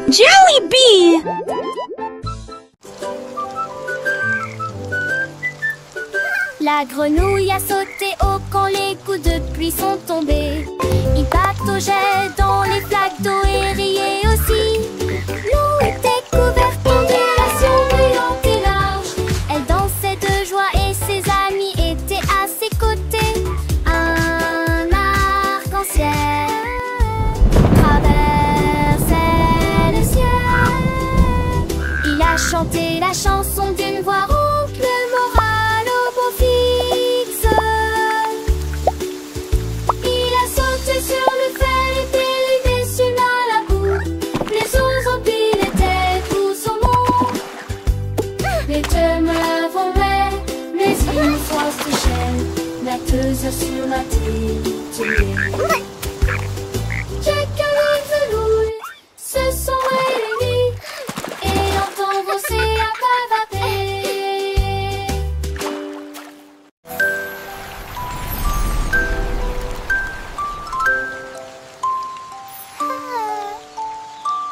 Jollibee! La grenouille a sauté haut quand les coups de pluie sont tombés. Il pataugeait dans les flaques d'eau et riait aussi. L'eau était couverte d'ondulations brillantes et larges. Elle dansait de joie et ses amis étaient à ses côtés. Un arc-en-ciel traversait le ciel. Il a chanté la chanson d'une voix rauque, le moral au beau fixe. Il a sauté sur le fer et dérivé sur la boue. Les ours en pile étaient tous au monde. Les deux me volaient, mais une fois se chaîne, netteuse sur la télé. Jack et Velouille se sont réunis et l'entend brosser à bavader.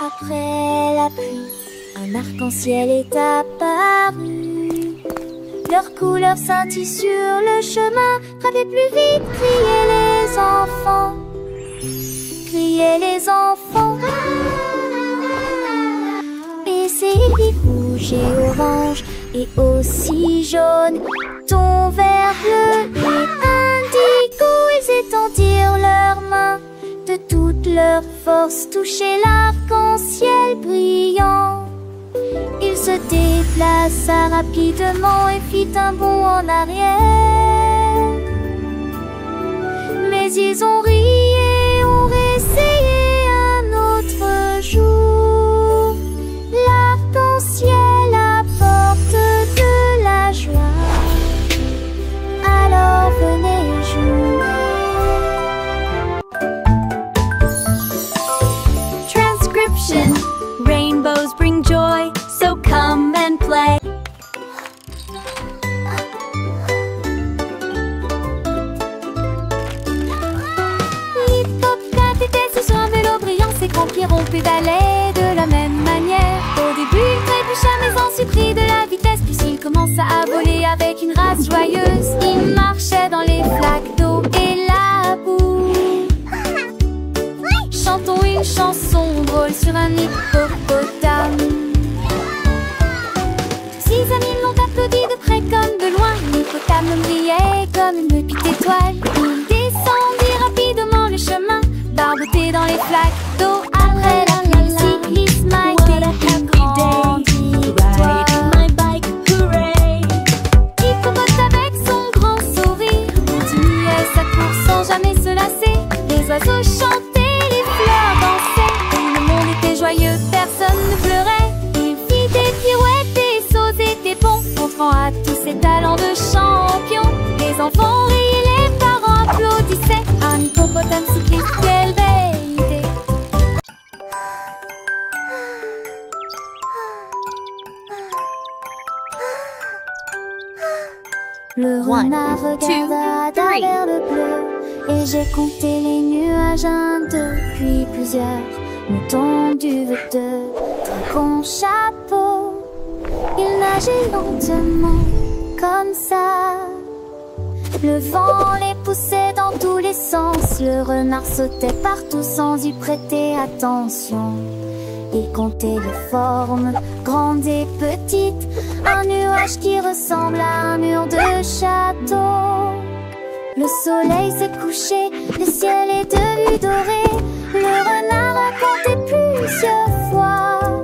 Après la pluie, un arc-en-ciel est apparu. Leurs couleurs scintillent sur le chemin. Gravez plus vite, criaient les enfants. Criaient les enfants. Et c'est rouge et orange et aussi jaune, ton vert bleu et indigo. Ils étendirent leurs mains de toute leur force, touchaient l'arc-en-ciel brillant. Il se déplaça rapidement et fit un bond en arrière. Mais ils ont ri et ont réessayé un autre jour. L'arc-en-ciel apporte de la joie. Alors venez jouer. Transcription. Rainbows bring joy, so come and play. L'hippocampe était sur un vélo brillant, ses conquérants pédalaient de la même manière. Au début, il trébucha mais ensuite prit de la vitesse, puis il commença à voler avec une race joyeuse. Il marchait dans les flaques d'eau et la boue. Chantons une chanson drôle sur un hippopotame. Ses amis l'ont applaudi de près comme de loin. L'hippopotame brillait comme une petite étoile. Il descendit rapidement le chemin, barboté dans les flaques d'eau. Après la pluie, cycliste Mike grandit. Hippopotame avec son grand sourire continuait sa course sans jamais se lasser. Les oiseaux chantaient, les fleurs dansaient, et le monde était joyeux, personne ne pleurait. Il fit des pirouettes, des sauts et des bonds, montrant à tous ses talents de champion. Les enfants riaient, les parents applaudissaient. Un hippopotame cycliste, quelle belle idée! Le renard regarda à travers le bleu, et j'ai compté les nuages, 1, 2, puis plusieurs moutons du V2, dragons, chapeau. Il nageait lentement, comme ça. Le vent les poussait dans tous les sens. Le renard sautait partout sans y prêter attention. Il comptait les formes, grandes et petites. Un nuage qui ressemble à un mur de château. Le soleil s'est couché, le ciel est devenu doré. Le renard a compté plusieurs fois,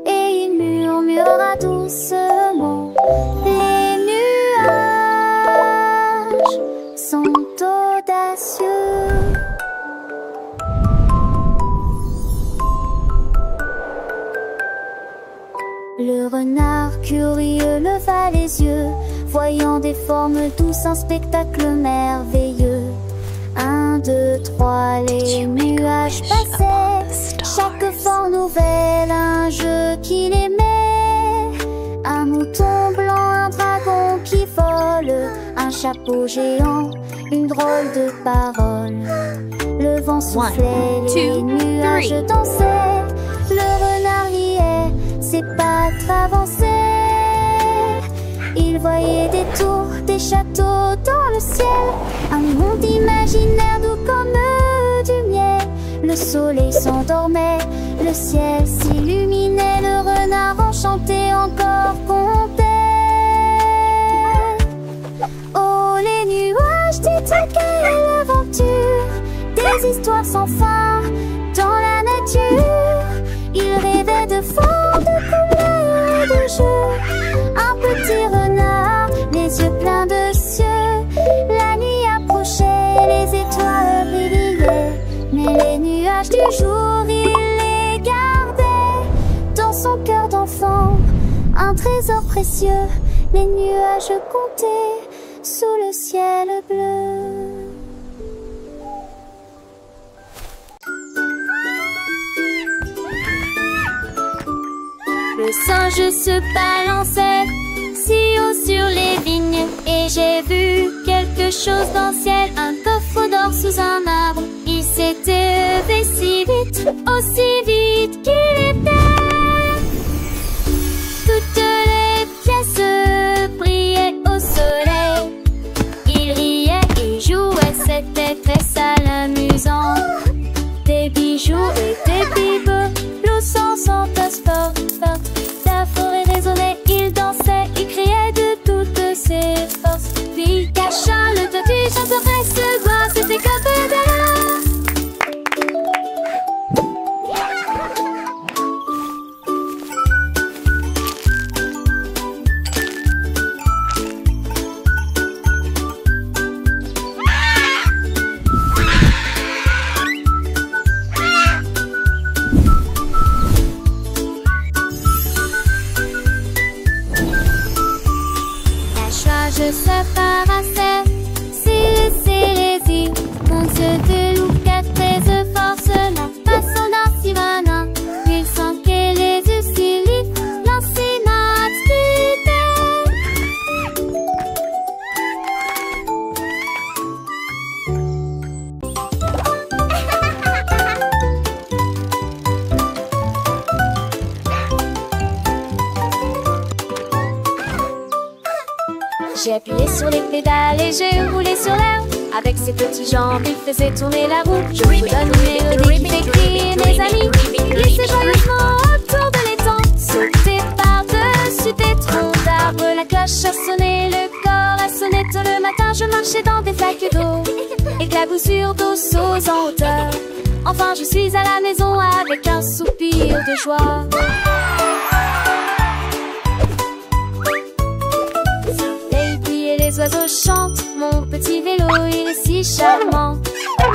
et il murmura doucement: les nuages sont audacieux. Le renard curieux leva les yeux, voyant des formes douces, un spectacle merveilleux. 1, 2, 3, les nuages passaient, chaque forme nouvelle, un jeu qu'il aimait. Un mouton blanc, un dragon qui vole, un chapeau géant, une drôle de parole. Le vent soufflait, les nuages dansaient. Le renard riait, ses pattes avançaient. Il voyait des tours, des châteaux dans le ciel, un monde imaginaire doux comme du miel. Le soleil s'endormait, le ciel s'illuminait, le renard enchanté encore comptait. Oh, les nuages, dites quelle aventure, des histoires sans fin dans la nature. Il rêvait de formes, de couleurs et de jeux. Un petit renard, les yeux pleins de cieux. La nuit approchait, les étoiles brillaient, mais les nuages du jour, il les gardait dans son cœur d'enfant. Un trésor précieux, les nuages comptaient sous le ciel bleu. Le singe se balançait si haut sur les vignes, et j'ai vu quelque chose dans le ciel, un coffre d'or sous un arbre. Il s'était levé si vite, aussi vite qu'il était. Toutes les pièces brillaient au soleil. Il riait et jouait, c'était très sale, amusant. Des bijoux et des bibelots sans fort. La forêt résonnait, il dansait, il criait de toutes ses forces. Puis il cacha le doigt du chanteur, se voir, c'était comme se paraissait, s'il s'élésie, on se délouquait très de force, la façon d'un Sylvanin. Il sent que les yeux s'y lient, l'ensinate J'ai appuyé sur les pédales et j'ai roulé sur l'air. Avec ses petites jambes, il faisait tourner la roue. Je vous donne une mélodie qui fait crier mes amis. Glissez joyeusement autour de l'étang, sauter par-dessus des troncs d'arbres. La cloche a sonné, le corps a sonné tôt le matin. Je marchais dans des flaques d'eau, éclaboussures d'eau sauce en hauteur. Enfin je suis à la maison avec un soupir de joie. Les oiseaux chantent, mon petit vélo il est si charmant.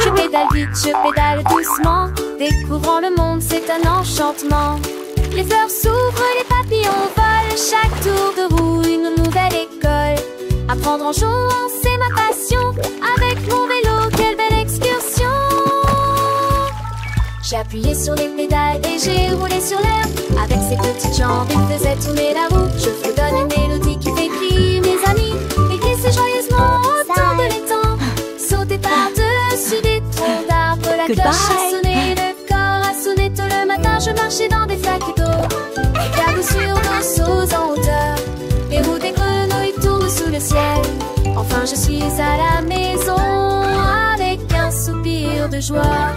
Je pédale vite, je pédale doucement, découvrant le monde c'est un enchantement. Les fleurs s'ouvrent, les papillons volent, chaque tour de roue une nouvelle école. Apprendre en jouant c'est ma passion, avec mon vélo quelle belle excursion. J'ai appuyé sur les pédales et j'ai roulé sur l'air. Avec ses petites jambes il faisait tourner la roue. Je vous donne une mélodie qui fait crier mes amis. Glissez joyeusement autour de l'étang, sauter par-dessus des troncs d'arbres. La cloche a sonné, le corps a sonné tôt le matin. Je marchais dans des flaques d'eau, éclaboussures d'eau sauce en hauteur. Les roues des grenouilles tournent sous le ciel. Enfin je suis à la maison avec un soupir de joie.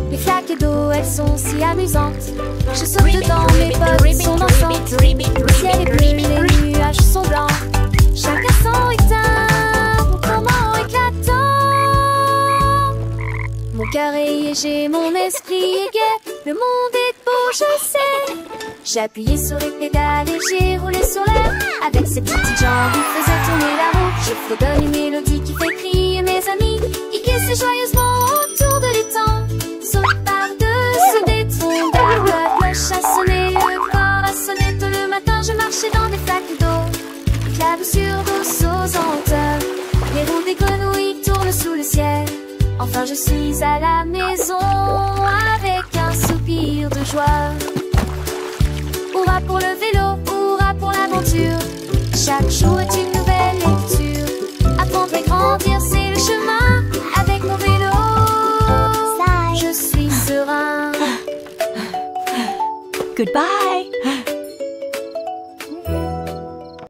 Les flaques d'eau, elles sont si amusantes. Je saute dedans, mes potes sont dansantes. Le ciel est bleu, les nuages sont blancs. Chacun son éteint, mon comment éclatant. Mon cœur est léger, mon esprit est gai. Le monde est beau, je sais. J'ai appuyé sur les pédales et j'ai roulé sur l'air. Avec ses petites jambes, il faisait tourner la roue. Je fredonne une mélodie qui fait crier mes amis. Il glissait joyeusement autour de l'étang, saute par-dessus des troncs d'arbres. La cloche a sonné, le corps a sonné tôt le matin. Je marchais dans des flaques d'eau, éclaboussures d'eau sauce en hauteur. Les roues des grenouilles tournent sous le ciel. Enfin je suis à la maison avec un soupir de joie. Hurrah pour le vélo, hurrah pour l'aventure. Chaque jour est une nouvelle lecture. Apprendre et grandir c'est le chemin. Avec mon vélo je suis serein. Goodbye.